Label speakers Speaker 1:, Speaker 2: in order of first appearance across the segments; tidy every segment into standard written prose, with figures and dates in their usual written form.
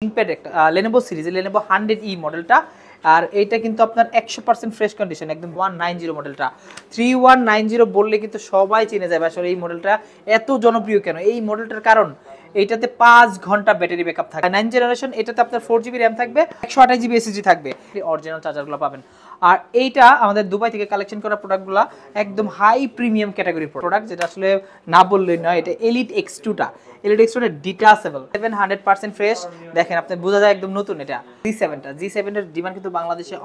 Speaker 1: ThinkPad একটা Lenovo series Lenovo 100E মডেলটা আর এইটা কিন্তু আপনার 100% ফ্রেশ কন্ডিশন একদম 190 মডেলটা 3190 বললে কিন্তু সবাই চিনে যাবে আসলে এই মডেলটা এত জনপ্রিয় কেন এই মডেলটার কারণ এইটাতে 5 ঘন্টা ব্যাটারি ব্যাকআপ থাকে 9 জেনারেশন এটাতে আপনার 4GB RAM থাকবে 128GB SSD থাকবে অরিজিনাল চার্জারগুলো পাবেন আর এইটা আমাদের দুবাই থেকে কালেকশন করা প্রোডাক্টগুলো একদম হাই প্রিমিয়াম ক্যাটাগরি প্রোডাক্ট যেটা আসলে না বললেই নয় এটা এলিট X2টা এলিট X2 ডিটাচেবল 700% ফ্রেশ দেখেন আপনি বোঝা যায় একদম নতুন এটা G7 এর ডিমান্ড কিন্তু বাংলাদেশে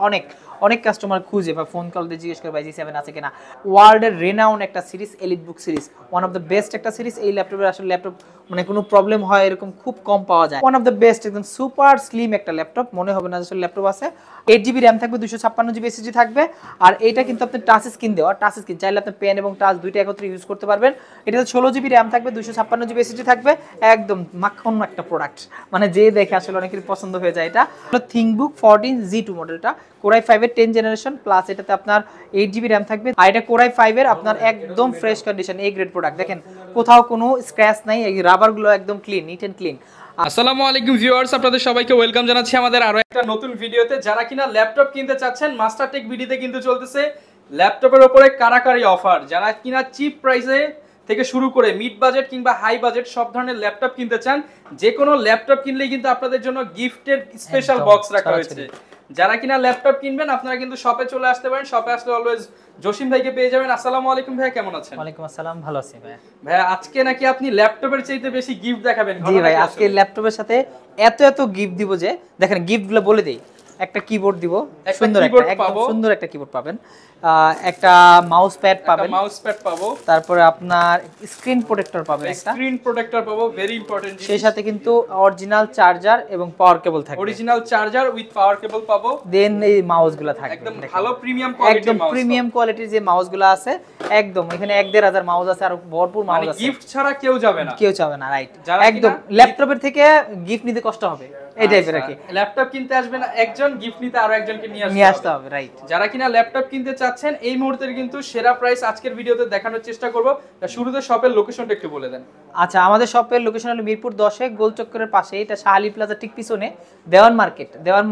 Speaker 1: অনেক কাস্টমার খুঁজে বা ফোন কল দিয়ে জিজ্ঞেস করে ভাই G7 আছে কিনা ওয়ার্ল্ডের রেনাউন্ড একটা series elite book series one of the best একটা সিরিজ এই ল্যাপটপের আসলে ল্যাপটপ মানে কোনো প্রবলেম হয় এরকম খুব কম পাওয়া যায় ওয়ান অফ দ্য বেস্ট একদম সুপার স্লিম একটা ল্যাপটপ মনে হবে না আসলে ল্যাপটপ আছে 8GB RAM থাকবে 256GB SSD থাকবে আর এইটা কিন্তু আপনি টাচ স্ক্রিন দেওয়া টাচ স্ক্রিন চাইলে আপনি পেন এবং টাচ দুইটা একত্রে ইউজ করতে পারবেন এটাতে 16GB RAM থাকবে 256GB SSD থাকবে একদম মাখন একটা প্রোডাক্ট মানে যে দেখে আসলে অনেকেরই পছন্দ হয়ে যায় এটা হলো ThinkBook 14Z2 মডেলটা Core i5 এর 10 জেনারেশন প্লাস এটাতে আপনার 8GB RAM থাকবে আর এটা Core i5 এর আপনার একদম fresh condition A grade product দেখেন কোথাও কোনো স্ক্র্যাচ নাই এই রাবারগুলো একদম ক্লিন নিট এন্ড ক্লিন
Speaker 2: আসসালামু আলাইকুম ভিউয়ার্স আপনাদের সবাইকে ওয়েলকাম জানাচ্ছি আমাদের আরো একটা নতুন ভিডিওতে যারা কিনা ল্যাপটপ কিনতে চাচ্ছেন মাস্টারটেক ভিডিওতে কিন্তু চলতেছে ল্যাপটপের উপরে কারাকারি অফার যারা কিনা চিপ প্রাইসে থেকে শুরু করে মিড বাজেট কিংবা হাই বাজেট সব ধরনের ল্যাপটপ কিনতে চান যে কোনো ল্যাপটপ কিনলেই কিন্তু আপনাদের জন্য গিফটের স্পেশাল বক্স রাখা হয়েছে যারা কিনা ল্যাপটপ কিনবেন আপনারা কিন্তু শপে চলে আসতে পারেন শপে আসলে অলওয়েজ জসিম ভাইকে পেয়ে যাবেন আসসালামু আলাইকুম ভাই কেমন আছেন
Speaker 1: ওয়ালাইকুম আসসালাম ভালো আছি ভাই
Speaker 2: ভাই আজকে নাকি আপনি ল্যাপটপের চাইতে বেশি গিফট দেখাবেন
Speaker 1: জি ভাই আজকে ল্যাপটপের সাথে এত গিফট দিব যে দেখেন গিফটগুলো বলে দেই একটা কিবোর্ড দিব সুন্দর একটা একদম সুন্দর একটা কিবোর্ড পাবেন একটা মাউস প্যাড পাবো তারপরে আপনার স্ক্রিন প্রোটেক্টর পাবেন
Speaker 2: ভেরি ইম্পর্টেন্ট
Speaker 1: সেই সাথে কিন্তু অরিজিনাল চার্জার এবং পাওয়ার কেবল থাকবে
Speaker 2: অরিজিনাল চার্জার উইথ পাওয়ার কেবল পাবো
Speaker 1: দেন এই মাউসগুলো থাকবে
Speaker 2: একদম ভালো প্রিমিয়াম
Speaker 1: কোয়ালিটির যে মাউসগুলো আছে একদম এখানে 1-1.5 মাউস আছে আর ভরপুর মাউস আছে
Speaker 2: গিফট ছাড়া কেউ যাবে না
Speaker 1: রাইট একদম ল্যাপটপের থেকে গিফট নিতে কষ্ট হবে এই টাইপের আর কি
Speaker 2: ল্যাপটপ কিনতে আসবে না একজন গিফট নিতে আরো একজনকে
Speaker 1: নিয়ে আসতে হবে রাইট
Speaker 2: যারা কিনা ল্যাপটপ কিনতে চাচ্ছেন এই মুহূর্তে কিন্তু সেরা প্রাইস আজকের ভিডিওতে দেখানোর চেষ্টা করব শুরুতে শপের লোকেশনটা একটু বলে দেন
Speaker 1: আচ্ছা আমাদের শপের লোকেশন হলো মিরপুর 10 গোল চক্করের পাশে এটা শাহালি প্লাজা ঠিক পিছনে দেওয়ান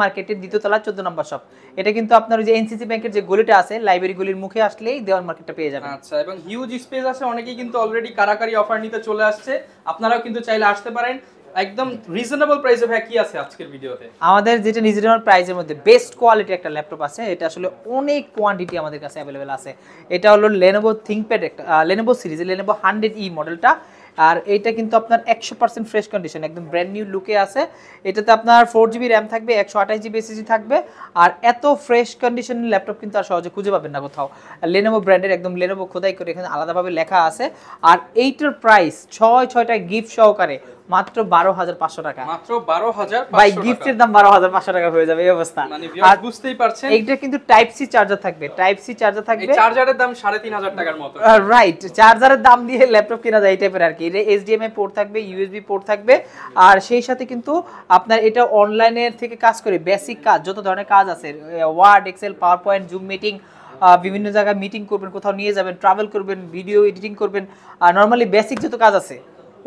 Speaker 1: মার্কেটের দ্বিতীয় তলা 14 নম্বর শপ এটা কিন্তু আপনার ওই যে এনসিসি ব্যাংকের যে গলিটা আছে লাইব্রেরি গলির মুখে আসলেই দেওয়ান মার্কেটটা পেয়ে যাবেন
Speaker 2: আচ্ছা এবং হিউজ স্পেস আছে অনেকেই কিন্তু অলরেডি কারাকারি অফার নিতে চলে আসছে আপনারাও কিন্তু চাইলে আসতে পারেন একদম রিজনেবল প্রাইসে ভাই কি আছে আজকের ভিডিওতে
Speaker 1: আমাদের যেটা রিজনেবল প্রাইসের মধ্যে বেস্ট কোয়ালিটি একটা ল্যাপটপ আছে এটা আসলে অনেক কোয়ান্টিটি আমাদের কাছে अवेलेबल আছে এটা হলো Lenovo ThinkPad একটা Lenovo সিরিজ Lenovo 100E মডেলটা আর এইটা কিন্তু আপনার 100% ফ্রেশ কন্ডিশন একদম ব্র্যান্ড নিউ লুকে আছে এটাতে আপনার 4GB RAM থাকবে 128GB SSD থাকবে আর এত ফ্রেশ কন্ডিশনের ল্যাপটপ কিন্তু আর সহজে খুঁজে পাবেন না কোথাও Lenovo ব্র্যান্ডের একদম Lenovo খোদাই করে এখানে আলাদাভাবে লেখা আছে আর এইটার প্রাইস 6টা গিফট সহকারে মাত্র 12500 টাকা
Speaker 2: মাত্র 12500
Speaker 1: ভাই গিফটের দাম 12500 টাকা হয়ে যাবে এই অবস্থা
Speaker 2: মানে ভিউয়ার্স বুঝতেই পারছেন
Speaker 1: এইটা কিন্তু টাইপ সি চার্জার থাকবে এই
Speaker 2: চার্জারের দাম 3500 টাকার মতো
Speaker 1: রাইট চার্জারের দাম দিয়ে ল্যাপটপ কিনা যায় এই টাইপের আর কি এর HDMI পোর্ট থাকবে USB পোর্ট থাকবে আর সেই সাথে কিন্তু আপনার এটা অনলাইনের থেকে কাজ করে বেসিক কাজ যত ধরনের কাজ আছে Word Excel PowerPoint Zoom meeting বিভিন্ন জায়গায় মিটিং করবেন কোথাও নিয়ে যাবেন ট্রাভেল করবেন ভিডিও এডিটিং করবেন আর নরমালি বেসিক যত কাজ আছে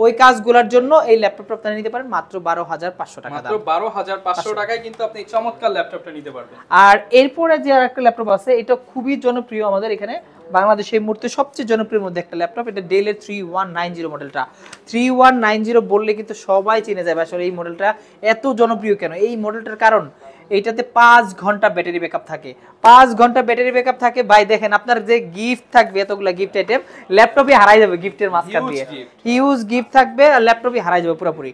Speaker 1: ওই কাজগুলোর জন্য এই ল্যাপটপটা আপনি নিতে পারেন মাত্র 12500 টাকা
Speaker 2: মাত্র 12500 টাকায় কিন্তু আপনি এই চমৎকার ল্যাপটপটা নিতে পারবেন
Speaker 1: আর এরপরে যে আরেকটা ল্যাপটপ আছে এটা খুবই জনপ্রিয় আমাদের এখানে বাংলাদেশের এই মুহূর্তে সবচেয়ে জনপ্রিয় মধ্যে একটা ল্যাপটপ এটা ডেল এর 3190 মডেলটা 3190 বললে কিন্তু সবাই চিনে যাবে আসলে এই মডেলটা এত জনপ্রিয় কেন এই মডেলটার কারণ এইটাতে 5 ঘন্টা ব্যাটারি ব্যাকআপ থাকে 5 ঘন্টা ব্যাটারি ব্যাকআপ থাকে ভাই দেখেন আপনার যে গিফট থাকবে এতগুলা গিফট আইটেম ল্যাপটপে হারাই যাবে গিফটের মাঝখান দিয়ে হিউজ গিফট থাকবে আর ল্যাপটপে হারাই যাবে পুরোপুরি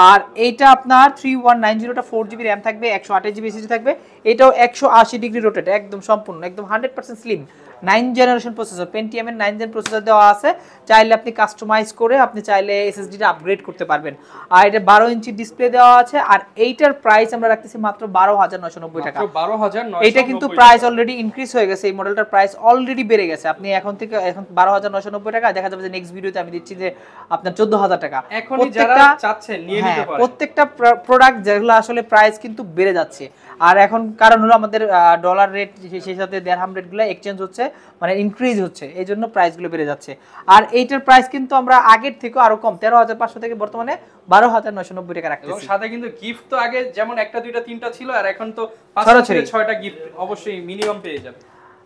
Speaker 1: আর এইটা আপনার 3190 টা 4GB RAM থাকবে 128GB SSD থাকবে এটাও 180 ডিগ্রি রোটেট একদম সম্পূর্ণ একদম 100% স্লিম 9 জেনারেশন প্রসেসর Pentium এর 9 জেন প্রসেসর দেওয়া আছে চাইলে আপনি কাস্টমাইজ করে আপনি চাইলে এসএসডি টা আপগ্রেড করতে পারবেন আর এটা 12 ইঞ্চি ডিসপ্লে দেওয়া আছে আর এইটার প্রাইস আমরা রাখতেছি মাত্র 12990 টাকা
Speaker 2: মাত্র 12990
Speaker 1: এটা কিন্তু প্রাইস অলরেডি ইনক্রিজ হয়ে গেছে এই মডেলটার প্রাইস অলরেডি বেড়ে গেছে আপনি এখন 12990 টাকা দেখা যাবে যে নেক্সট ভিডিওতে আমি দিচ্ছি যে আপনার 14000 টাকা
Speaker 2: এখনই যারা চাচ্ছেন নিয়ে নিতে পারেন
Speaker 1: প্রত্যেকটা প্রোডাক্ট যেগুলো আসলে প্রাইস কিন্তু বেড়ে যাচ্ছে আর এখন কারণ হলো আমাদের ডলার রেট সেই সাথে দিরহাম রেটগুলো এক্সচেঞ্জ হচ্ছে মানে ইনক্রিজ হচ্ছে, এই জন্য প্রাইসগুলো বেড়ে যাচ্ছে। আর এইটার প্রাইস কিন্তু আমরা আগের থেকে আরো কম 13,500 থেকে বর্তমানে 12,990 টাকা রাখতেছি।
Speaker 2: এবং সাথে কিন্তু গিফট তো আগে যেমন একটা দুইটা তিনটা ছিল, আর এখন তো 5
Speaker 1: ছড়াছড়ি।
Speaker 2: থেকে 6টা গিফট অবশ্যই মিনিমাম পেয়ে যাবে।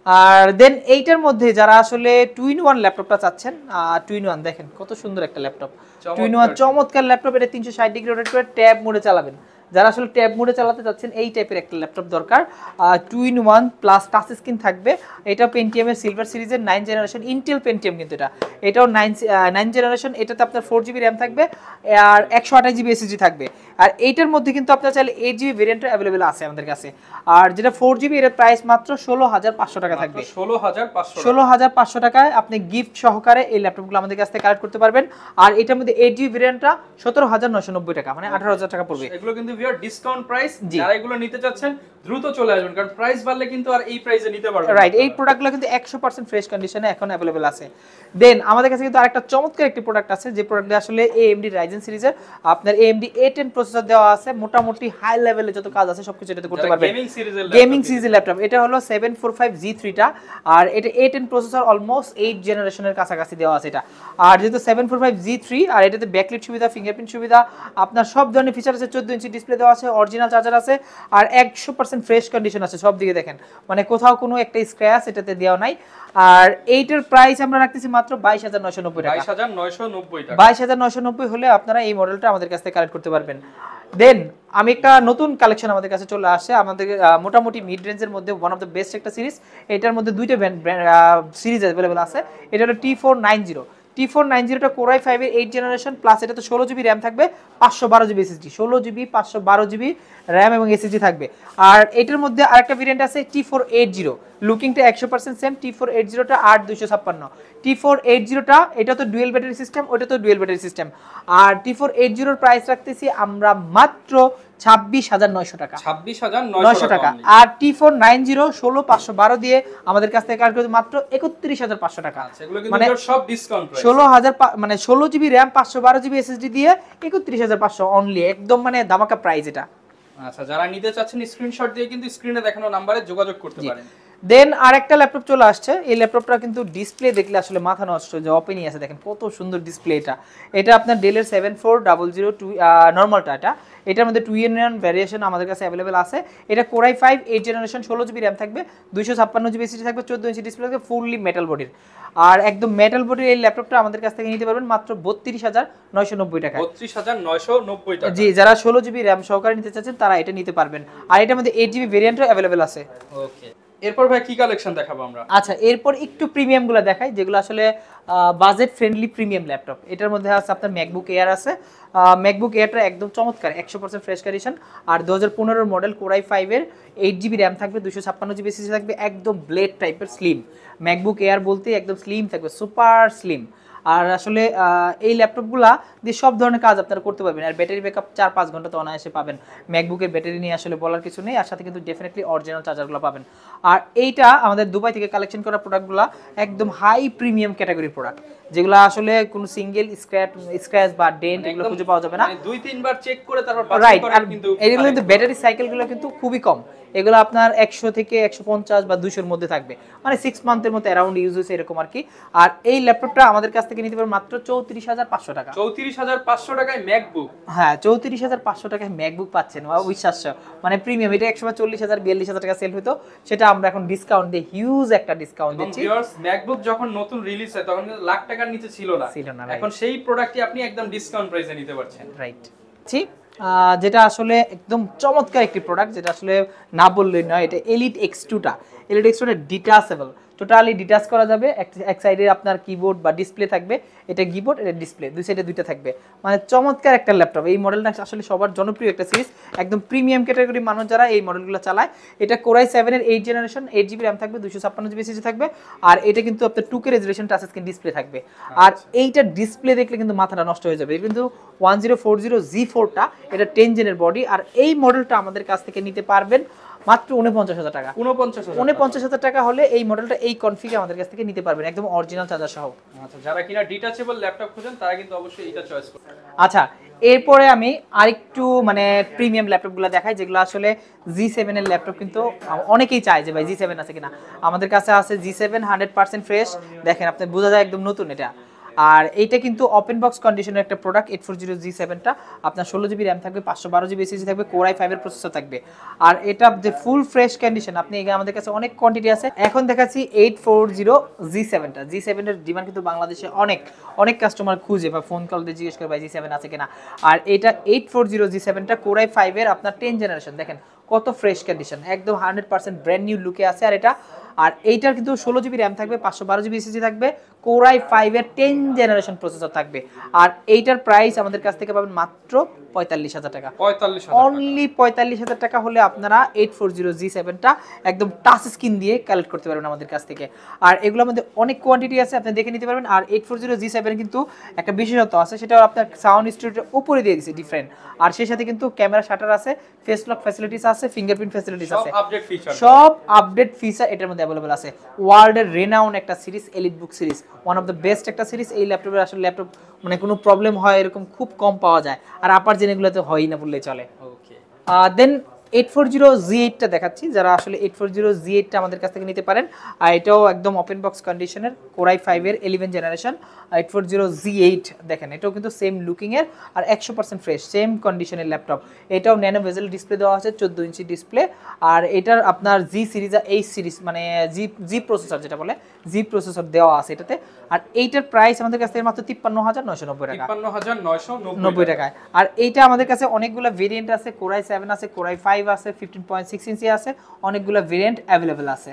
Speaker 1: আর দেন এইটার মধ্যে যারা আসলে 2-in-1 ল্যাপটপটা চাচ্ছেন, 2-in-1 দেখেন কত সুন্দর একটা ল্যাপটপ, 2-in-1 চমৎকার ল্যাপটপ। এটা 360 ডিগ্রি রোটেট করে ট্যাব মোডে চালাবেন। যারা আসলে ট্যাব মোডে চালাতে চাচ্ছেন এই টাইপের একটা ল্যাপটপ দরকার। 2-in-1 প্লাস টাচ স্ক্রিন থাকবে। এটা পেন্টিয়ামের সিলভার সিরিজের 9 জেনারেশন ইন্টেল পেন্টিয়াম, কিন্তু এটাও 9 জেনারেশন। এটাতে আপনার 4GB র্যাম থাকবে আর 128GB SSD থাকবে। আর এইটার মধ্যে কিন্তু আপনার চাইলে 8GB ভেরিয়েন্টও অ্যাভেলেবেল আছে আমাদের কাছে। আর যেটা 4GB এর প্রাইস মাত্র 16,500 টাকা থাকবে। 16,500 টাকায় আপনি গিফট সহকারে এই ল্যাপটপগুলো আমাদের কাছ থেকে কালেক্ট করতে পারবেন। আর এটার মধ্যে 8GB ভেরিয়েন্টটা 17,990 টাকা, মানে 18,000 টাকা পড়বে।
Speaker 2: এগুলো কিন্তু ভিউয়ার ডিসকাউন্ট প্রাইস, যারা এগুলো নিতে চাচ্ছেন দ্রুত চলে আসবেন, কারণ প্রাইস বাড়লে কিন্তু আর এই প্রাইসে নিতে পারবেন না।
Speaker 1: রাইট, এই প্রোডাক্টগুলো কিন্তু 100% ফ্রেশ কন্ডিশনে এখন অ্যাভেলেবেল আছে। দেন আমাদের কাছে কিন্তু আরেকটা চমৎকার একটি প্রোডাক্ট আছে, যে প্রোডাক্টে আসলে AMD Ryzen সিরিজের আপনার AMD A10 প্রসেসর দেওয়া আছে। মোটামুটি হাই লেভেলে যত কাজ আছে সবকিছু এটাতে করতে পারবেন। গেমিং সিরিজের ল্যাপটপ এটা হলো 745G3টা, আর এটা A10 প্রসেসর অলমোস্ট 8 জেনারেশনের কাছাকাছি দেওয়া আছে এটা। আর যেহেতু 745G3 আর এটাতে ব্যাকলাইট সুবিধা, ফিঙ্গারপ্রিন্ট সুবিধা, আপনার সব ধরনের ফিচার আছে। 14 ইঞ্চি ডিসপ্লে দেওয়া আছে, অরিজিনাল চার্জার আছে, আর 100% ফ্রেশ কন্ডিশন আছে সব দিকে দেখেন, মানে কোথাও কোনো একটা স্ক্র্যাচ এটাতে দেওয়া নাই। আর এইটার প্রাইস আমরা রাখতেছি মাত্র 22,990 টাকা। 22,990 হলে আপনারা এই মডেলটা আমাদের কাছ থেকে কালেক্ট করতে পারবেন। দেন আমি একটা নতুন কালেকশন আমাদের কাছে চলে আসছে, আমাদের মোটামুটি মিড রেঞ্জের মধ্যে ওয়ান অফ দ্য বেস্ট একটা সিরিজ। এটার মধ্যে দুইটা সিরিজ অ্যাভেলেবেল আছে। এটা হলো T490টা Core i5 এর 8 জেনারেশন, প্লাস এটা তো 16GB র্যাম থাকবে, 512GB SSD, 16GB 512GB RAM এবং SSD থাকবে। আর এটার মধ্যে আরেকটা ভেরিয়েন্ট আছে T480, লুকিংটা 100% সেম। T480টা 8256, T480টা এটা তো ডুয়েল ব্যাটারি সিস্টেম, ওটা তো ডুয়েল ব্যাটারি সিস্টেম। আর T480 এর প্রাইস রাখতেছি আমরা মাত্র 26,900 টাকা।
Speaker 2: 26,900
Speaker 1: টাকা। আর T490 16,512 দিয়ে আমাদের কাছ থেকে কালেক্ট করতে মাত্র 31,500 টাকা।
Speaker 2: এগুলো কিন্তু সব ডিসকাউন্ট প্রাইস।
Speaker 1: 16,000 মানে 16GB র্যাম 512GB SSD দিয়ে 31,500 অনলি, একদম মানে ধামাকা প্রাইস এটা।
Speaker 2: আচ্ছা, যারা নিতে চাচ্ছেন স্ক্রিনশট দিয়ে কিন্তু স্ক্রিনে দেখানো নম্বরে যোগাযোগ করতে পারেন।
Speaker 1: দেন আরেকটা ল্যাপটপ চলে আসছে। এই ল্যাপটপটা কিন্তু ডিসপ্লে দেখলে আসলে মাথা নষ্ট, যে ওপেনই আছে দেখেন কত সুন্দর ডিসপ্লে। এটা আপনার ডেলের 7400 নরমালটা। এটার মধ্যে 2-in-1 ভ্যারিয়েশন আমাদের কাছে অ্যাভেলেবেল আছে। এটা Core i5 8 generation, 16GB RAM থাকবে, 256GB SSD থাকবে, 14 ইঞ্চি ডিসপ্লে থাকবে, ফুললি মেটাল বডির। আর একদম মেটাল বডির এই ল্যাপটপটা আমাদের কাছ থেকে নিতে পারবেন মাত্র 32,990 টাকা।
Speaker 2: 32,990 টাকা।
Speaker 1: জি, যারা 16GB র্যাম সহকারে নিতে চাচ্ছেন তারা এটা নিতে পারবেন। আর এটার মধ্যে 8GB ভেরিয়েন্টও অ্যাভেলেবেল আছে।
Speaker 2: ওকে, এরপর ভাই কি কালেকশন দেখাবো আমরা?
Speaker 1: আচ্ছা, এরপর একটু প্রিমিয়াম গুলো দেখাই, যেগুলো আসলে বাজেট ফ্রেন্ডলি প্রিমিয়াম ল্যাপটপ। এটার মধ্যে আছে আপনার ম্যাকবুক এয়ার আছে। ম্যাকবুক এয়ারটা একদম চমৎকার, 100% ফ্রেশ কন্ডিশন। আর 2015 মডেল Core i5 এর 8GB র্যাম থাকবে, 256GB SSD থাকবে, একদম ব্লেড টাইপের স্লিম। ম্যাকবুক এয়ার বলতে একদম স্লিম থাকবে, সুপার স্লিম। আর আসলে এই ল্যাপটপগুলা দিয়ে সব ধরনের কাজ আপনারা করতে পারবেন। আর ব্যাটারি ব্যাকআপ 4-5 ঘন্টা তো অনায়াসে পাবেন। ম্যাকবুকের ব্যাটারি নিয়ে আসলে বলার কিছু নেই, আর সাথে কিন্তু ডেফিনেটলি অরিজিনাল চার্জারগুলো পাবেন। আর এইটা আমাদের দুবাই থেকে কালেকশন করা প্রোডাক্টগুলো একদম হাই প্রিমিয়াম ক্যাটাগরির প্রোডাক্ট, যেগুলো আসলে কোনো সিঙ্গেল স্ক্র্যাচ বা ডেন্ট এগুলো খুঁজে পাওয়া যাবে না।
Speaker 2: মানে 2-3 বার চেক করে তারপর
Speaker 1: রাইট। আর এগুলো কিন্তু ব্যাটারি সাইকেলগুলো কিন্তু খুবই কম, এগুলো আপনার 100 থেকে 150 বা 200-এর মধ্যে থাকবে, মানে 6 মান্থের মতো অ্যারাউন্ড ইউজ হয়েছে এরকম আর কি। আর এই ল্যাপটপটা আমাদের কাছ থেকে নিতে পারবেন মাত্র 34,500 টাকা।
Speaker 2: 34,500 টাকায় ম্যাকবুক?
Speaker 1: হ্যাঁ, 34,500 টাকায় ম্যাকবুক পাচ্ছেন, অবিশ্বাস্য, মানে প্রিমিয়াম। এটা একসময় 40,000-42,000 টাকা সেল হতো, সেটা আমরা এখন ডিসকাউন্ট দিয়ে হিউজ একটা ডিসকাউন্ট দিচ্ছি।
Speaker 2: ম্যাকবুক যখন নতুন রিলিজ হয় তখন কিন্তু লাখ টাকার নিচে ছিল না, এখন সেই প্রোডাক্টই আপনি একদম ডিসকাউন্ট প্রাইসে নিতে পারছেন।
Speaker 1: রাইট, ঠিক। যেটা আসলে একদম চমৎকার একটি প্রোডাক্ট, যেটা আসলে না বললেই নয়। এটা এলিট X2টা ডিটাচেবল, টোটালি ডিটাচ করা যাবে। এক সাইডে আপনার কিবোর্ড বা ডিসপ্লে থাকবে, এটা কিবোর্ড, এটা ডিসপ্লে, দুই সাইডে দুইটা থাকবে, মানে চমৎকার একটা ল্যাপটপ। এই মডেলটা আসলে সবার জনপ্রিয় একটা সিরিজ, একদম প্রিমিয়াম ক্যাটাগরির মানুষ যারা এই মডেলগুলো চালায়। এটা Core i7 এর 8 জেনারেশন, 8GB র্যাম থাকবে, 256GB SSD থাকবে। আর এটা কিন্তু আপনার 2K resolution touch screen display থাকবে। আর এইটা ডিসপ্লে দেখলে কিন্তু মাথাটা নষ্ট হয়ে যাবে। কিন্তু 1040G4টা, এটা 10 জেনের বডি। আর এই মডেলটা আমাদের কাছ থেকে নিতে পারবেন মাত্র 49,000 টাকা। 49,000 টাকা হলে এই মডেলটা এই কনফিগে আমাদের কাছ থেকে নিতে পারবেন, একদম অরিজিনাল চার্জার সহ।
Speaker 2: আচ্ছা, যারা কিনা ডিটাচেবল ল্যাপটপ খোঁজেন তারা কিন্তু অবশ্যই এটা চয়েস করবেন।
Speaker 1: আচ্ছা, এরপরে আমি আরেকটু মানে প্রিমিয়াম ল্যাপটপগুলো দেখাই, যেগুলো আসলে G7 এর ল্যাপটপ কিন্তু অনেকেই চায় যে ভাই G7 আছে কিনা। আমাদের কাছে আছে G7 100% ফ্রেশ, দেখেন আপনি বোঝা যায় একদম নতুন এটা। আর এইটা কিন্তু ওপেন বক্স কন্ডিশনের একটা প্রোডাক্ট। 840G7টা আপনার 16GB র্যাম থাকবে, 512GB SSD থাকবে, Core i5 এর প্রসেসর থাকবে। আর এটা যে ফুল ফ্রেশ কন্ডিশন, আপনি আমাদের কাছে অনেক কোয়ান্টিটি আছে। এখন দেখাচ্ছি 840G7টা। G7 এর ডিমান্ড কিন্তু বাংলাদেশে অনেক কাস্টমার খুঁজে বা ফোন কল দিয়ে জিজ্ঞেস করে ভাই G7 আছে কিনা। আর এটা 840G7টা Core i5 এর আপনার 10 জেনারেশন, দেখেন কত ফ্রেশ কন্ডিশন, একদম 100% ব্র্যান্ড নিউ লুকে আছে। আর এইটার কিন্তু 16GB র্যাম থাকবে, 512GB SSD থাকবে, Core i5 এর 10 জেনারেশন প্রসেসর থাকবে। আর এইটার প্রাইস আমাদের কাছ থেকে পাবেন মাত্র 45,000 টাকা। অনলি 45,000 টাকা হলে আপনারা 840G7টা একদম টাচ স্ক্রিন দিয়ে কালেক্ট করতে পারবেন আমাদের কাছ থেকে। আর এগুলোর মধ্যে অনেক কোয়ান্টিটি আছে, আপনি দেখে নিতে পারবেন। আর 840G7 কিন্তু একটা বিশেষত্ব আছে, সেটা আপনার সাউন্ড স্টুডিওর উপরে দিয়ে দিয়েছে ডিফারেন্ট। আর সেই সাথে কিন্তু ক্যামেরা শাটার আছে, ফেস লক ফ্যাসিলিটিস আছে, ফিঙ্গারপ্রিন্ট ফ্যাসিলিটিস আছে, সব আপডেট ফিচার এটার মধ্যে অ্যাভেলেবল আছে। ওয়ার্ল্ডের রেনাউন্ড একটা series, elite book series, one of the best একটা সিরিজ। এই ল্যাপটপের আসলে ল্যাপটপ মানে কোনো প্রবলেম হয় এরকম খুব কম পাওয়া যায়, আর আপার জেনেগুলোতে হয়ই না বললেই চলে।
Speaker 2: ওকে,
Speaker 1: দেন 840G8টা দেখাচ্ছি, যারা আসলে 840G8টা আমাদের কাছ থেকে নিতে পারেন। আর এটাও একদম ওপেন বক্স কন্ডিশনের, Core i5 এর 11 জেনারেশন 840G8, দেখেন এটাও কিন্তু সেম লুকিং এর আর 100% ফ্রেশ, সেম কন্ডিশনের ল্যাপটপ। এটাও ন্যানো বেজেল ডিসপ্লে দেওয়া আছে, 14 ইঞ্চি ডিসপ্লে। আর এটার আপনার জি সিরিজ আর এইচ সিরিজ মানে জি প্রসেসর যেটা বলে, জি প্রসেসর দেওয়া আছে এটাতে। আর এইটার প্রাইস আমাদের কাছ থেকে মাত্র 53,990 টাকা, 53,990 টাকায়। আর এইটা আমাদের কাছে অনেকগুলো ভেরিয়েন্ট আছে, Core i7 আছে, Core i5 আছে, 15.6 ইঞ্চি আছে, অনেকগুলো ভেরিয়েন্ট অ্যাভেলেবেল আছে।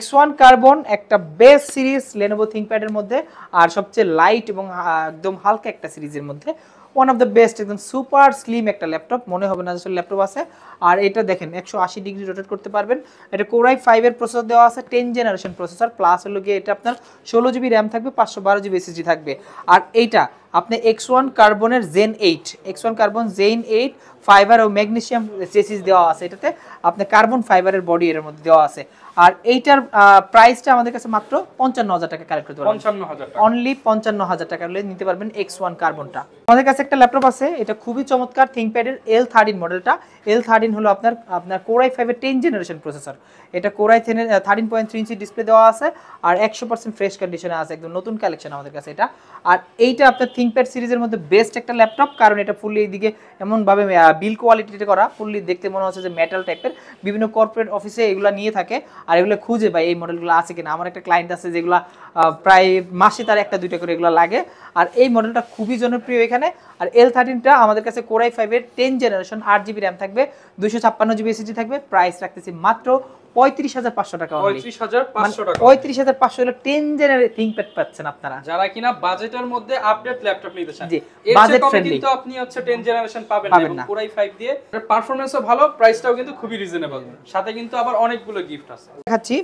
Speaker 1: X1 কার্বন একটা বেস্ট সিরিজ Lenovo ThinkPad এর মধ্যে, আর সবচেয়ে লাইট এবং একদম হালকা একটা সিরিজের মধ্যে, ওয়ান অফ দ্য বেস্ট, একদম সুপার স্লিম একটা ল্যাপটপ, মনে হবে না আসলে ল্যাপটপ আছে। আর এটা দেখেন 180 ডিগ্রি রোটেট করতে পারবেন। এটা Core i5 এর প্রসেসর দেওয়া আছে, 10 জেনারেশন প্রসেসর, প্লাস হলো গিয়ে এটা আপনার 16GB র্যাম থাকবে, 512GB SSD থাকবে। আর এইটা আপনি X1 কার্বনের Zen 8, X1 carbon Zen 8 fibre ও ম্যাগনেসিয়াম চেসিস দেওয়া আছে এটাতে, আপনি কার্বন ফাইবারের বডি এর মধ্যে দেওয়া আছে। আর এইটার প্রাইসটা আমাদের কাছে মাত্র 55,000 টাকা কালেক্ট করতে পারবেন, 55,000 টাকা, অনলি 55,000 টাকা হলে নিতে পারবেন X1 কার্বনটা। আমাদের কাছে একটা ল্যাপটপ আছে, এটা খুবই চমৎকার, ThinkPad এর L13 মডেলটা। L13 হলো আপনার Core i5 এর 10 জেনারেশন প্রসেসর। এটা Core i10 এর 13.3 ইঞ্চি ডিসপ্লে দেওয়া আছে, আর 100% ফ্রেশ কন্ডিশনে আছে, একদম নতুন কালেকশন আমাদের কাছে এটা। আর এইটা আপনার ThinkPad সিরিজের মধ্যে বেস্ট একটা ল্যাপটপ, কারণ এটা ফুললি এইদিকে এমনভাবে বিল কোয়ালিটিতে করা, ফুললি দেখতে মনে হচ্ছে যে মেটাল টাইপের। বিভিন্ন কর্পোরেট অফিসে এগুলো নিয়ে থাকে, আর এগুলো খুঁজে ভাই এই মডেলগুলো আছে কিনা। আমার একটা ক্লায়েন্ট আছে যেগুলো প্রায় মাসে তার একটা দুইটা করে এগুলো লাগে, আর এই মডেলটা খুবই জনপ্রিয় এখানে। আর L13টা আমাদের কাছে Core i5 এর 10 জেনারেশন, 8GB র্যাম থাকবে, 256GB SSD থাকবে। প্রাইস রাখতেছি মাত্র 35,500 টাকা, 35,500 হলে 10 জেনারেশন ThinkPad পাচ্ছেন আপনারা, যারা কিনা বাজেটের মধ্যে আপডেট ল্যাপটপ নিতে চান। জি, বাজেট ফ্রেন্ডলি কিন্তু আপনি হচ্ছে 10 জেনারেশন পাবেন না, এবং Core i5 দিয়ে পারফরম্যান্সও ভালো, প্রাইসটাও কিন্তু খুবই রিজনেবল, সাথে কিন্তু আবার অনেকগুলো গিফট আছে। দেখাচ্ছি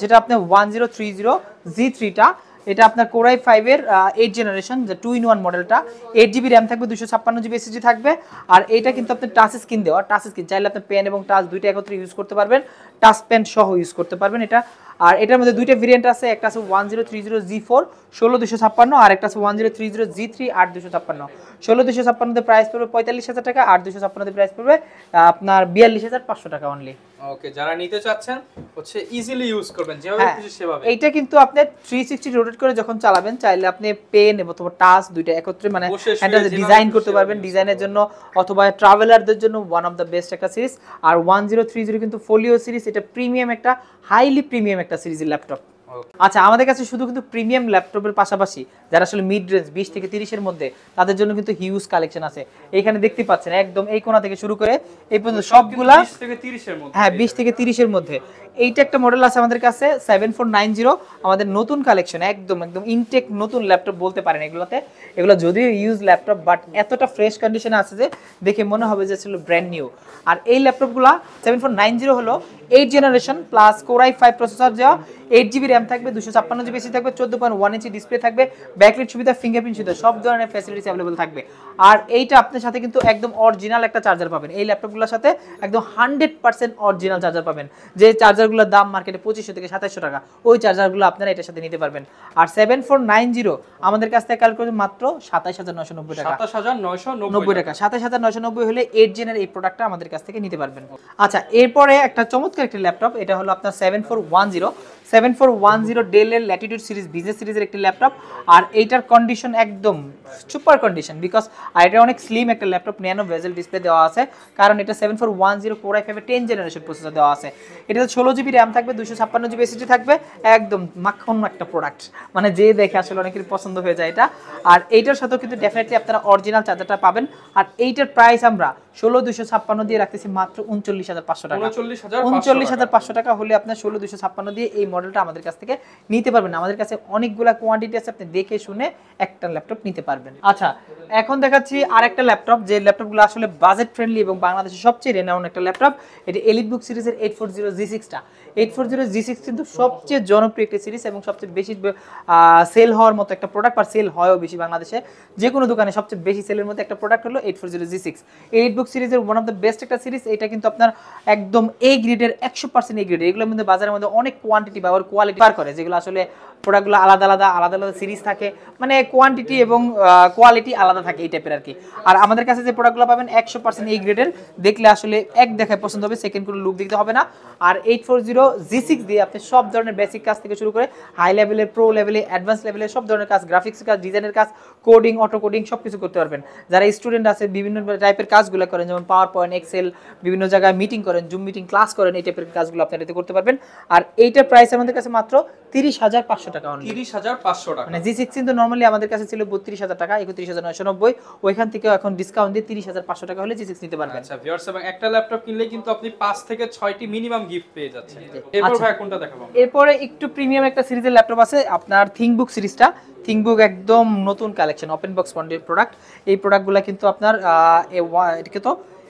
Speaker 1: যেটা আপনি 1030G3টা, এটা আপনার Core i5 এর 8 জেনারেশন, যে 2-in-1 মডেলটা, 8GB র্যাম থাকবে, 256GB SSD থাকবে। আর এটা কিন্তু আপনি টাচ স্ক্রিন দেওয়া, টাচ স্ক্রিন চাইলে আপনি পেন এবং টাচ দুইটা একত্রে ইউজ করতে পারবেন, টাচ পেন সহ ইউজ করতে পারবেন এটা। আর এটার মধ্যে দুইটা ভেরিয়েন্ট আছে, একটা আছে 1030G4 16256, আর একটা আছে 1030G3 8256। 16256 তে প্রাইস পড়বে 45,000 টাকা, আর 256 তে প্রাইস পড়বে আপনার 42,500 টাকা অনলি। ওকে, যারা নিতে চাচ্ছেন হচ্ছে ইজিলি ইউজ করবেন, যেভাবে খুশি সেভাবে। এইটা কিন্তু আপনি 360 রোটেট করে যখন চালাবেন, চাইলে আপনি পেন এবং টাচ দুইটা একত্রে মানে হ্যান্ডেল ডিজাইন করতে পারবেন, ডিজাইনের জন্য অথবা ট্রাভেলারদের জন্য ওয়ান অফ দ্য বেস্ট একটা সিরিজ। আর 1030 কিন্তু ফোলিও সিরিজ, এটা প্রিমিয়াম একটা, হাইলি প্রিমিয়াম একটা সিরিজের ল্যাপটপ। আচ্ছা, আমাদের কাছে শুধু কিন্তু প্রিমিয়াম ল্যাপটপের পাশাপাশি যারা আসলে মিড রেঞ্জ 20 থেকে 30 এর মধ্যে, তাদের জন্য কিন্তু হিউজ কালেকশন আছে। এখানে দেখতে পাচ্ছেন একদম এই কোণা থেকে শুরু করে এই পর্যন্ত সবগুলা 20 থেকে 30 এর মধ্যে। হ্যাঁ, 20 থেকে 30 এর মধ্যে। এইটা একটা মডেল আছে আমাদের কাছে 7490, আমাদের নতুন কালেকশন, একদম ইনটেক নতুন ল্যাপটপ বলতে পারেন এগুলোতে। এগুলো যদিও ইউজ ল্যাপটপ, বাট এতটা ফ্রেশ কন্ডিশনে আছে যে দেখে মনে হবে যে ছিল ব্র্যান্ড নিউ। আর এই ল্যাপটপগুলো 7490 হলো 8 generation plus Core i5 processor দেওয়া, 8GB র্যাম র্যাম থাকবে, 256 জিবি এসএসডি থাকবে, 14.1 ইঞ্চি ডিসপ্লে থাকবে, ব্যাকলাইট সুবিধা, ফিঙ্গারপ্রিন্ট সুবিধা, সব ধরনের ফ্যাসিলিটিস अवेलेबल থাকবে। আর এইটা আপনার সাথে কিন্তু একদম অরিজিনাল একটা চার্জার পাবেন। এই ল্যাপটপগুলোর সাথে একদম 100% অরিজিনাল চার্জার পাবেন। যে চার্জারগুলোর দাম মার্কেটে 2500 থেকে 2700 টাকা, ওই চার্জারগুলো আপনারা এটার সাথে নিতে পারবেন। আর 7490 আমাদের কাছ থেকে ক্যালকুলেট করে মাত্র 27990 টাকা,
Speaker 2: 27990
Speaker 1: টাকা। 27990 হলে 8 জেনের এই প্রোডাক্টটা আমাদের কাছ থেকে নিতে পারবেন। আচ্ছা, এরপরে একটা চমৎকার একটা ল্যাপটপ, এটা হলো আপনার 7410 ডেলের ল্যাটিটিউড সিরিজ বিজনেস সিরিজের একটি ল্যাপটপ। আর এইটার কন্ডিশন একদম সুপার কন্ডিশন, বিকজ এটা অনেক স্লিম একটা ল্যাপটপ, ন্যানো বেজেল ডিসপ্লে দেওয়া আছে, কারণ এটা 7410 কোর i5 এর 10 জেনারেশন প্রসেসর দেওয়া আছে। এটাতে 16 জিবি র্যাম থাকবে, 256 জিবি এসএসডি থাকবে, একদম মাখন একটা প্রোডাক্ট, মানে যে দেখে আসলে অনেকের পছন্দ হয়ে যায় এটা। আর এইটার সাথেও কিন্তু ডেফিনেটলি আপনারা অরিজিনাল চার্জারটা পাবেন। আর এইটার প্রাইস আমরা 16256 দিয়ে রাখতেছি মাত্র 39500 টাকা। 39500 টাকা হলে আপনার 16256 দিয়ে এই মডেলটা আমাদের কাছ থেকে নিতে পারবেন। আমাদের কাছে অনেকগুলা কোয়ান্টিটি আছে, আপনি দেখে শুনে একটা ল্যাপটপ নিতে পারবেন। আচ্ছা, এখন দেখাচ্ছি আরেকটা ল্যাপটপ, যে ল্যাপটপগুলো আসলে বাজেট ফ্রেন্ডলি এবং বাংলাদেশের সবচেয়ে রেনাউন্ড একটা ল্যাপটপ। এটা এলিটবুক সিরিজের 840G6টা। 840G6 কিন্তু সবচেয়ে জনপ্রিয় একটা সিরিজ এবং সবচেয়ে বেশি সেল হওয়ার মতো একটা প্রোডাক্ট, আর সেল হয়ও বেশি বাংলাদেশে। যে কোনো দোকানে সবচেয়ে বেশি সেলের মধ্যে একটা প্রোডাক্ট হলো 840G6। এলিটবুক সিরিজের ওয়ান অফ দ্য বেস্ট একটা সিরিজ। এটা কিন্তু আপনার একদম এ গ্রেডের, 100% এ গ্রেডের। এগুলোর মধ্যে বাজারের মধ্যে অনেক কোয়ান্টিটি বা কোয়ালিটি পার করে, যেগুলো আসলে প্রোডাক্টগুলো আলাদা আলাদা সিরিজ থাকে, মানে কোয়ান্টিটি এবং কোয়ালিটি আলাদা থাকে এই টাইপের আর কি। আর আমাদের কাছে যে প্রোডাক্টগুলো পাবেন 100% এই গ্রেডের, দেখলে আসলে এক দেখায় পছন্দ হবে, সেকেন্ড কোনো লুক দেখতে হবে না। আর 840G6 দিয়ে আপনি সব ধরনের বেসিক কাজ থেকে শুরু করে হাই লেভেলের, প্রো লেভেলে, অ্যাডভান্স লেভেলের সব ধরনের কাজ, গ্রাফিক্স কাজ, ডিজাইনের কাজ, কোডিং, অটো কোডিং সব কিছু করতে পারবেন। যারা স্টুডেন্ট আছে, বিভিন্ন টাইপের কাজগুলো করেন, যেমন পাওয়ার পয়েন্ট, এক্সেল, বিভিন্ন জায়গায় মিটিং করেন, জুম মিটিং, ক্লাস করেন, এই টাইপের কাজগুলো আপনারা এতে করতে পারবেন। আর এইটার প্রাইস আমাদের কাছে মাত্র 30500 টাকা অনলি।
Speaker 2: 30500 টাকা।
Speaker 1: মানে G6 কিন্তু নরমালি আমাদের কাছে ছিল 32000 টাকা, 31990, ওইখান থেকে এখন ডিসকাউন্ট দিয়ে 30500 টাকা হলে G6 নিতে পারবেন।
Speaker 2: আচ্ছা ভিউয়ার্স, এবং একটা ল্যাপটপ কিনলে কিন্তু আপনি 5 থেকে 6টি মিনিমাম গিফট পেয়ে যাচ্ছেন। এরপর ভাই কোনটা দেখাবো?
Speaker 1: এরপরে একটু প্রিমিয়াম একটা সিরিজের ল্যাপটপ আছে আপনার, থিংকবুক সিরিজটা। থিংকবুক একদম নতুন কালেকশন, ওপেন বক্স ফন্ডের প্রোডাক্ট। এই প্রোডাক্টগুলো কিন্তু আপনার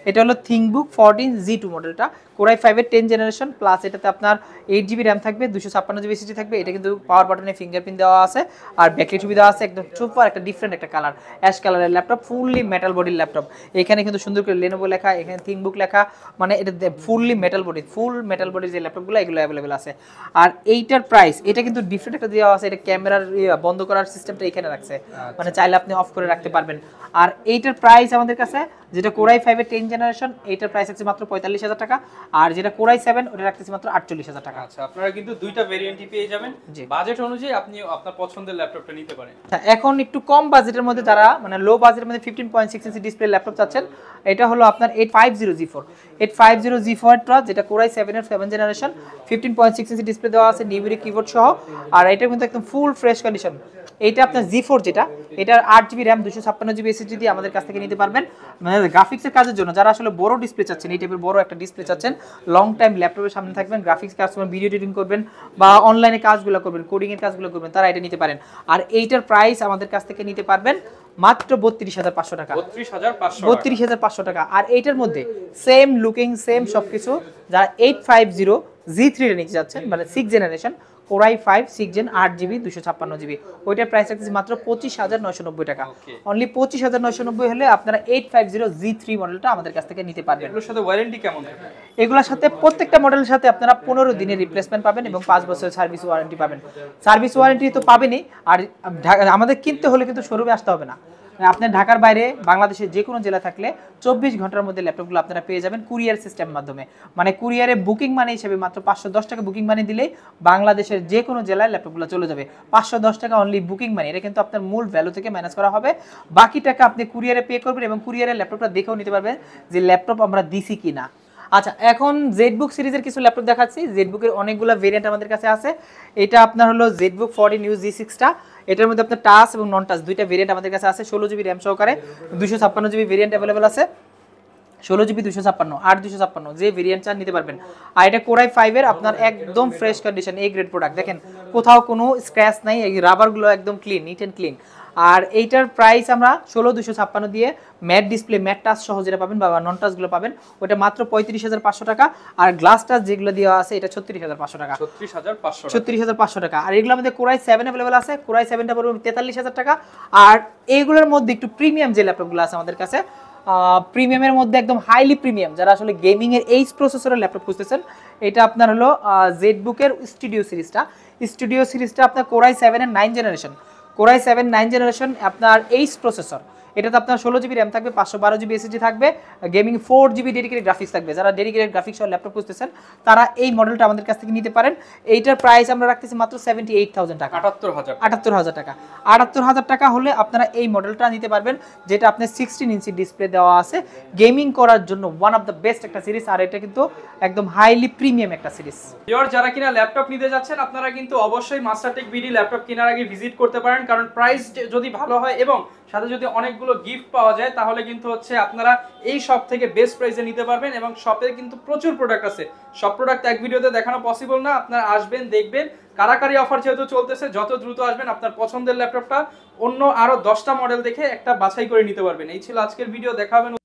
Speaker 1: এটা হলো থিংকবুক 14G2 মডেলটা, কোর i5 এর 10 জেনারেশন প্লাস। এটাতে আপনার 8 জিবি র্যাম থাকবে, 256 জিবি এসএসডি থাকবে। এটা কিন্তু পাওয়ার বাটনে ফিঙ্গারপ্রিন্ট দেওয়া আছে, আর ব্যাকলাইট সুবিধা আছে। একদম সুপার একটা ডিফারেন্ট একটা কালার, অ্যাশ কালারের ল্যাপটপ, ফুললি মেটাল বডির ল্যাপটপ। এখানে কিন্তু সুন্দর করে লেনোভো লেখা, এখানে থিংকবুক লেখা, মানে এটা ফুললি মেটাল বডি, ফুল মেটাল বডির যে ল্যাপটপগুলো এগুলো অ্যাভেলেবেল আছে। আর এইটার প্রাইস, এটা কিন্তু ডিফারেন্ট একটা দেওয়া আছে, এটা ক্যামেরার বন্ধ করার সিস্টেমটা এখানে রাখছে, মানে চাইলে আপনি অফ করে রাখতে পারবেন। আর এইটার প্রাইস আমাদের কাছে, যেটা কোর i5 এর 10 জেনারেশন, এইটার প্রাইস আছে মাত্র 45000 টাকা। আর যেটা কোর i7 ওটা রাখতেছি মাত্র 48000 টাকা।
Speaker 2: আচ্ছা, আপনারা কিন্তু দুইটা ভেরিয়েন্টই পেয়ে যাবেন, বাজেট অনুযায়ী আপনি আপনার পছন্দের ল্যাপটপটা নিতে পারেন।
Speaker 1: এখন একটু কম বাজেটের মধ্যে, যারা মানে লো বাজেটের মধ্যে 15.6 ইঞ্চি ডিসপ্লে ল্যাপটপ চাচ্ছেন, এটা হলো আপনার 850G4 টা, যেটা কোর i7 এর 7 জেনারেশন, 15.6 ইঞ্চি ডিসপ্লে দেওয়া আছে, নিউমেরিক কিবোর্ড সহ। আর এটা কিন্তু একদম ফুল ফ্রেশ কন্ডিশন। এটা আপনার G4 যেটা, এটার 8 জিবি র্যাম, 256 জিবি এসএসডি দিয়ে আমাদের কাছ থেকে নিতে পারবেন। মানে গ্রাফিক্সের কাজের জন্য যারা আসলে বড় ডিসপ্লে চাচ্ছেন, এই টাইপের বড় একটা ডিসপ্লে চাচ্ছেন, লং টাইম ল্যাপটপের সামনে থাকবেন, গ্রাফিক্স কাজ করবেন, ভিডিও এডিটিং করবেন বা অনলাইনে কাজগুলো করবেন, কোডিং এর কাজগুলো করবেন, তারা এটা নিতে পারেন। আর এইটার প্রাইস আমাদের কাছ থেকে নিতে পারবেন মাত্র 32500 টাকা। 32500 টাকা। আর এইটার মধ্যে সেম লুকিং, সেম সবকিছু, যারা 850G3 এর নিতে যাচ্ছেন, মানে 6 generation, core i5 6 gen, 8 GB, 256 GB, ওইটার প্রাইস রাখতেছি মাত্র 25990 টাকা। অনলি 25990 হলে আপনারা 850G3 মডেলটা আমাদের কাছ থেকে নিতে পারবেন।
Speaker 2: এগুলোর সাথে ওয়ারেন্টি কেমন থাকে?
Speaker 1: এগুলোর সাথে প্রত্যেকটা মডেলের সাথে আপনারা 15 দিনের রিপ্লেসমেন্ট পাবেন এবং 5 বছরের সার্ভিস ওয়ারেন্টি পাবেন। সার্ভিস ওয়ারেন্টি তো পাবেনই, আর আমাদের কিনতে হলে কিন্তু শোরুমে আসতে হবে না। আপনি ঢাকার বাইরে বাংলাদেশের যে কোনো জেলা থাকলে 24 ঘন্টার মধ্যে ল্যাপটপগুলো আপনারা পেয়ে যাবেন কুরিয়ার সিস্টেমের মাধ্যমে। মানে কুরিয়ারে বুকিং মানি হিসেবে মাত্র 510 টাকা বুকিং মানি দিলেই বাংলাদেশের যে কোনো জেলায় ল্যাপটপগুলো চলে যাবে। 510 টাকা অনলি বুকিং মানি, এটা কিন্তু আপনার মূল ভ্যালু থেকে মাইনাস করা হবে। বাকি টাকা আপনি কুরিয়ারে পে করবেন এবং কুরিয়ারে ল্যাপটপটা দেখেও নিতে পারবেন যে ল্যাপটপ আমরা দিছি কিনা। আচ্ছা, এখন জেডবুক সিরিজের কিছু ল্যাপটপ দেখাচ্ছি। জেডবুকের অনেকগুলো ভেরিয়েন্ট আমাদের কাছে আছে। এটা আপনার হলো জেডবুক 14 G6টা। এটার মধ্যে আপনার টাচ এবং নন টাচ দুইটা ভেরিয়েন্ট আমাদের কাছে আছে। 16 জিবি র্যাম সহকারে, 256 জিবি ভেরিয়েন্ট অ্যাভেলেবেল আছে। 16 জিবি 256, 8 256 যে ভেরিয়েন্ট চান নিতে পারবেন। আর এটা কোর i5 এর আপনার একদম fresh condition, A grade product. দেখেন কোথাও কোনো স্ক্র্যাচ নাই, এই রাবারগুলো একদম ক্লিন, নিট এন্ড ক্লিন। আর এইটার প্রাইস আমরা 16256 দিয়ে ম্যাট ডিসপ্লে, ম্যাট টাচ সহ যেটা পাবেন বা নন টাচগুলো পাবেন ওটা মাত্র 35,500 টাকা। আর গ্লাস টাচ যেগুলো দেওয়া আছে এটা 36,500 টাকা। 36,500 টাকা। আর এগুলোর মধ্যে কোরাই 7 অ্যাভেলেবল আছে, কোরাই 7টা পড়বে 43,000 টাকা। আর এইগুলোর মধ্যে একটু প্রিমিয়াম যে ল্যাপটপগুলো আছে আমাদের কাছে, প্রিমিয়ামের মধ্যে একদম হাইলি প্রিমিয়াম, যারা আসলে গেমিং এর এইচ প্রসেসরের ল্যাপটপ খুঁজতেছেন, এটা আপনার হলো জেডবুকের স্টুডিও সিরিজটা আপনার কোরাই 7 এর 9 জেনারেশন, কোরাই 7 9 জেনারেশন আপনার এইচ প্রসেসর। এটাতে আপনার 16 জিবি র্যাম থাকবে, 512 জিবি এসএসডি থাকবে, গেমিং 4 জিবি ডেডিকেটেড গ্রাফিক্স থাকবে। যারা ডেডিকেটেড গ্রাফিক্স সহ ল্যাপটপ খুঁজতেছেন তারা এই মডেলটা আমাদের কাছ থেকে নিতে পারেন। এইটার প্রাইস আমরা রাখতেছি মাত্র 78,000 টাকা, 78,000 টাকা। 78,000 টাকা হলে আপনারা এই মডেলটা নিতে পারবেন, যেটা আপনার 16 ইঞ্চি ডিসপ্লে দেওয়া আছে, গেমিং করার জন্য ওয়ান অফ দ্য বেস্ট একটা সিরিজ। আর এটা কিন্তু একদম হাইলি প্রিমিয়াম একটা সিরিজ।
Speaker 2: যারা কিনা ল্যাপটপ নিতে যাচ্ছেন আপনারা কিন্তু অবশ্যই মাস্টারটেক বিডি ল্যাপটপ কেনার আগে ভিজিট করতে পারেন, কারণ প্রাইস যদি ভালো হয় এবং সাথে যদি অনেকগুলো গিফট পাওয়া যায় তাহলে কিন্তু হচ্ছে আপনারা এই শপ থেকে বেস্ট প্রাইসে নিতে পারবেন। এবং শপে কিন্তু প্রচুর প্রোডাক্ট আছে, সব প্রোডাক্ট এক ভিডিওতে দেখানো পসিবল না। আপনারা আসবেন, দেখবেন, কারাকারি অফার যেহেতু চলতেছে, যত দ্রুত আসবেন আপনার পছন্দের ল্যাপটপটা অন্য আরো 10টা মডেল দেখে একটা বাছাই করে নিতে পারবেন। এই ছিল আজকের ভিডিও, দেখা হবে।